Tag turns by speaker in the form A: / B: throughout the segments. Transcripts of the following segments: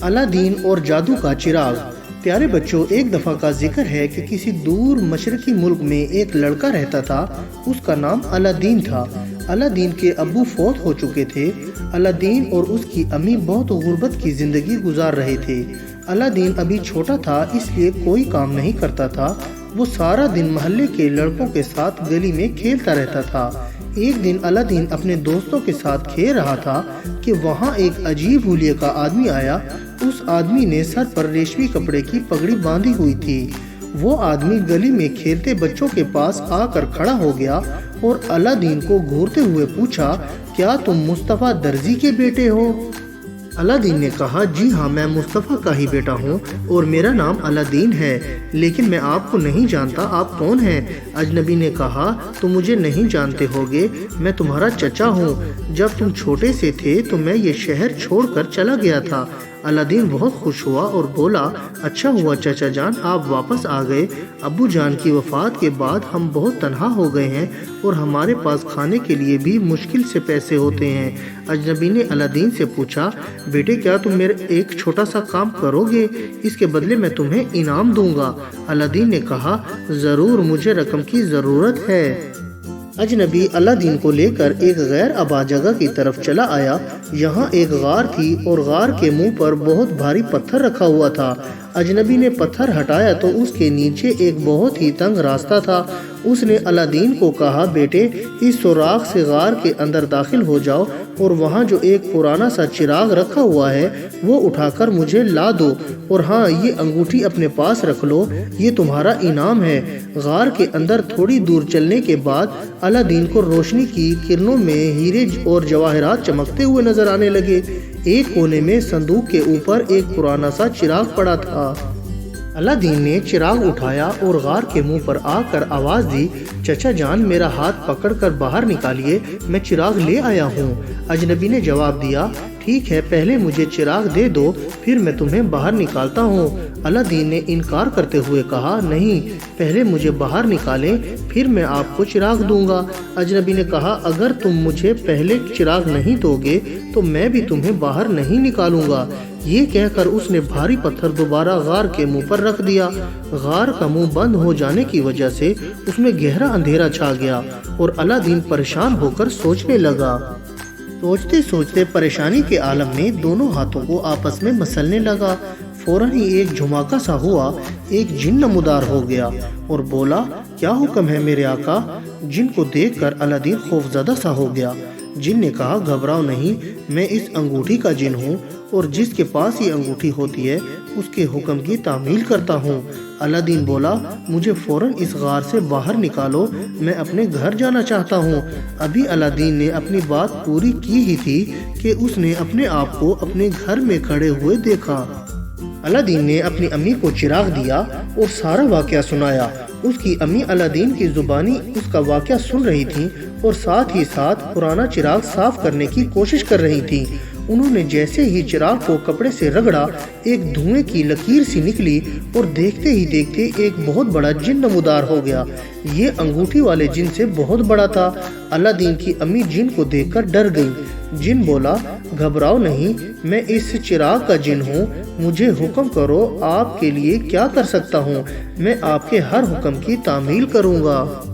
A: Aladdin और जादू का चिराग। प्यारे बच्चों, एक दफ़ा का जिक्र है कि किसी दूर मशरकी मुल्क में एक लड़का रहता था। उसका नाम अलादीन था। अलादीन के अब्बू फौत हो चुके थे। अलादीन और उसकी अम्मी बहुत गुर्बत की ज़िंदगी गुजार रहे थे। अलादीन अभी छोटा था, इसलिए कोई काम नहीं करता था। वो सारा दिन मोहल्ले के लड़कों के साथ गली में खेलता रहता था। एक दिन अलादीन अपने दोस्तों के साथ खेल रहा था कि वहाँ एक अजीब हुलिये का आदमी आया। उस आदमी ने सर पर रेशमी कपड़े की पगड़ी बांधी हुई थी। वो आदमी गली में खेलते बच्चों के पास आकर खड़ा हो गया और अलादीन को घूरते हुए पूछा, क्या तुम मुस्तफ़ा दर्जी के बेटे हो? अलादीन ने कहा, जी हाँ, मैं मुस्तफ़ा का ही बेटा हूँ और मेरा नाम अलादीन है, लेकिन मैं आपको नहीं जानता, आप कौन हैं? अजनबी ने कहा, तुम मुझे नहीं जानते होगे, मैं तुम्हारा चचा हूँ। जब तुम छोटे से थे तो मैं ये शहर छोड़कर चला गया था। अलादीन बहुत खुश हुआ और बोला, अच्छा हुआ चचा जान, आप वापस आ गए। अब्बू जान की वफ़ात के बाद हम बहुत तन्हा हो गए हैं और हमारे पास खाने के लिए भी मुश्किल से पैसे होते हैं। अजनबी ने अलादीन से पूछा, बेटे क्या तुम मेरे एक छोटा सा काम करोगे? इसके बदले मैं तुम्हें इनाम दूंगा। अलादीन ने कहा, ज़रूर, मुझे रकम की ज़रूरत है। अजनबी अलादीन को लेकर एक गैर आबाद जगह की तरफ चला आया। यहाँ एक गार थी और गार के मुंह पर बहुत भारी पत्थर रखा हुआ था। अजनबी ने पत्थर हटाया तो उसके नीचे एक बहुत ही तंग रास्ता था। उसने अलादीन को कहा, बेटे इस सुराख से गार के अंदर दाखिल हो जाओ और वहाँ जो एक पुराना सा चिराग रखा हुआ है वो उठाकर मुझे ला दो, और हाँ, ये अंगूठी अपने पास रख लो, ये तुम्हारा इनाम है। गार के अंदर थोड़ी दूर चलने के बाद अलादीन को रोशनी की किरणों में हीरे और जवाहरात चमकते हुए नजर आने लगे। एक कोने में संदूक के ऊपर एक पुराना सा चिराग पड़ा था। अलादीन ने चिराग उठाया और गार के मुंह पर आकर आवाज दी, चचा जान, मेरा हाथ पकड़कर बाहर निकालिए, मैं चिराग ले आया हूँ। अजनबी ने जवाब दिया, ठीक है, पहले मुझे चिराग दे दो, फिर मैं तुम्हें बाहर निकालता हूँ। अलादीन ने इनकार करते हुए कहा, नहीं, पहले मुझे बाहर निकालें, फिर मैं आपको चिराग दूंगा। अजनबी ने कहा, अगर तुम मुझे पहले चिराग नहीं दोगे तो मैं भी तुम्हें बाहर नहीं निकालूंगा। ये कहकर उसने भारी पत्थर दोबारा गार के मुंह पर रख दिया। गार का मुंह बंद हो जाने की वजह से उसमें गहरा अंधेरा छा गया और अलादीन परेशान होकर सोचने लगा। सोचते सोचते परेशानी के आलम में दोनों हाथों को आपस में मसलने लगा। फौरन ही एक झुमाका सा हुआ, एक जिन नमूदार हो गया और बोला, क्या हुक्म है मेरे आका? जिन को देखकर अलादीन खौफजदा सा हो गया। जिन ने कहा, घबराओ नहीं, मैं इस अंगूठी का जिन हूँ और जिसके पास ये अंगूठी होती है उसके हुक्म की तामील करता हूँ। अलादीन बोला, मुझे फौरन इस गार से बाहर निकालो, मैं अपने घर जाना चाहता हूँ। अभी अलादीन ने अपनी बात पूरी की ही थी कि उसने अपने आप को अपने घर में खड़े हुए देखा। अलादीन ने अपनी अम्मी को चिराग दिया और सारा वाकया सुनाया। उसकी अम्मी अलादीन की जुबानी उसका वाकया सुन रही थी और साथ ही साथ पुराना चिराग साफ करने की कोशिश कर रही थी। उन्होंने जैसे ही चिराग को कपड़े से रगड़ा, एक धुएं की लकीर सी निकली और देखते ही देखते एक बहुत बड़ा जिन नमूदार हो गया। ये अंगूठी वाले जिन से बहुत बड़ा था। अलादीन की अम्मी जिन को देखकर डर गई। जिन बोला, घबराओ नहीं, मैं इस चिराग का जिन हूँ, मुझे हुक्म करो, आपके लिए क्या कर सकता हूँ? मैं आपके हर हुक्म की तामील करूँगा।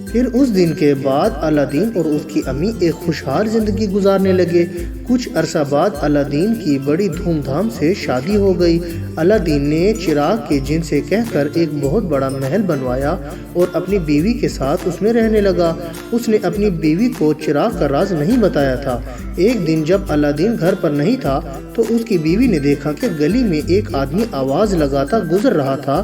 A: फिर उस दिन के बाद अलादीन और उसकी अम्मी एक खुशहाल जिंदगी गुजारने लगे। कुछ अरसा बाद अलादीन की बड़ी धूमधाम से शादी हो गई। अलादीन ने चिराग के जिन से कहकर एक बहुत बड़ा महल बनवाया और अपनी बीवी के साथ उसमें रहने लगा। उसने अपनी बीवी को चिराग का राज नहीं बताया था। एक दिन जब अलादीन घर पर नहीं था तो उसकी बीवी ने देखा कि गली में एक आदमी आवाज लगाता गुजर रहा था,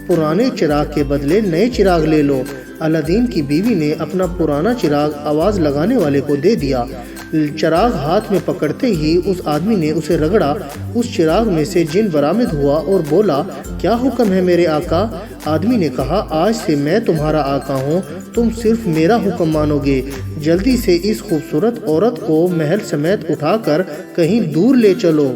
A: पुराने चिराग के बदले नए चिराग ले लो। अलादीन की बीवी ने अपना पुराना चिराग आवाज लगाने वाले को दे दिया। चिराग हाथ में पकड़ते ही उस आदमी ने उसे रगड़ा। उस चिराग में से जिन बरामद हुआ और बोला, क्या हुक्म है मेरे आका? आदमी ने कहा, आज से मैं तुम्हारा आका हूँ, तुम सिर्फ मेरा हुक्म मानोगे। जल्दी से इस खूबसूरत औरत को महल समेत उठाकर कहीं दूर ले चलो।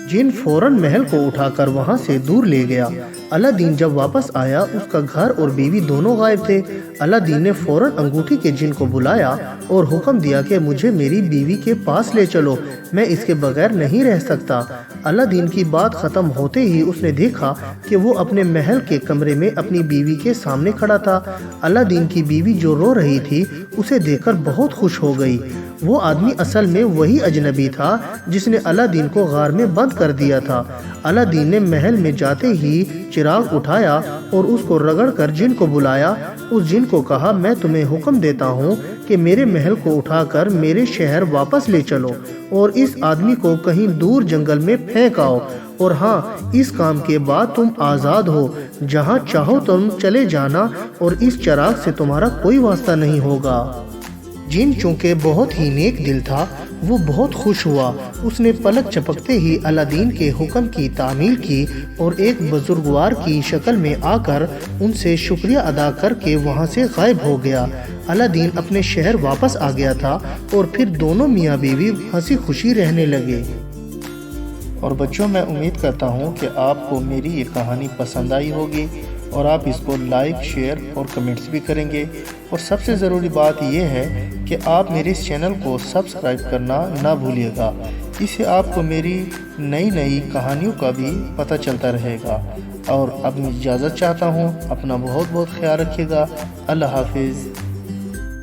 A: जिन फौरन महल को उठाकर वहां से दूर ले गया। अलादीन जब वापस आया उस का घर और बीवी दोनों गायब थे। अलादीन ने फौरन अंगूठी के जिन को बुलाया और हुक्म दिया कि मुझे मेरी बीवी के पास ले चलो, मैं इसके बगैर नहीं रह सकता। अलादीन की बात खत्म होते ही उसने देखा कि वो अपने महल के कमरे में अपनी बीवी के सामने खड़ा था। अलादीन की बीवी जो रो रही थी उसे देखकर बहुत खुश हो गई। वो आदमी असल में वही अजनबी था जिसने अलादीन को गार में बंद कर दिया था। अलादीन ने महल में जाते ही चिराग उठाया और उसको रगड़ कर जिन को बुलाया। उस जिन को कहा, मैं तुम्हें हुक्म देता हूँ कि मेरे महल को उठाकर मेरे शहर वापस ले चलो और इस आदमी को कहीं दूर जंगल में फेंक आओ, और हाँ, इस काम के बाद तुम आज़ाद हो, जहाँ चाहो तुम चले जाना और इस चिराग से तुम्हारा कोई वास्ता नहीं होगा। जिन चूंकि बहुत ही नेक दिल था वो बहुत खुश हुआ। उसने पलक झपकते ही अलादीन के हुक्म की तामील की और एक बुजुर्गवार की शक्ल में आकर उनसे शुक्रिया अदा करके वहां से गायब हो गया। अलादीन अपने शहर वापस आ गया था और फिर दोनों मियाँ बीवी हंसी खुशी रहने लगे। और बच्चों, मैं उम्मीद करता हूँ कि आपको मेरी ये कहानी पसंद आई होगी और आप इसको लाइक, शेयर और कमेंट्स भी करेंगे। और सबसे ज़रूरी बात यह है कि आप मेरे इस चैनल को सब्सक्राइब करना ना भूलिएगा। इससे आपको मेरी नई नई कहानियों का भी पता चलता रहेगा। और अब मैं इजाज़त चाहता हूँ। अपना बहुत बहुत ख्याल रखिएगा। अल्लाह हाफिज़।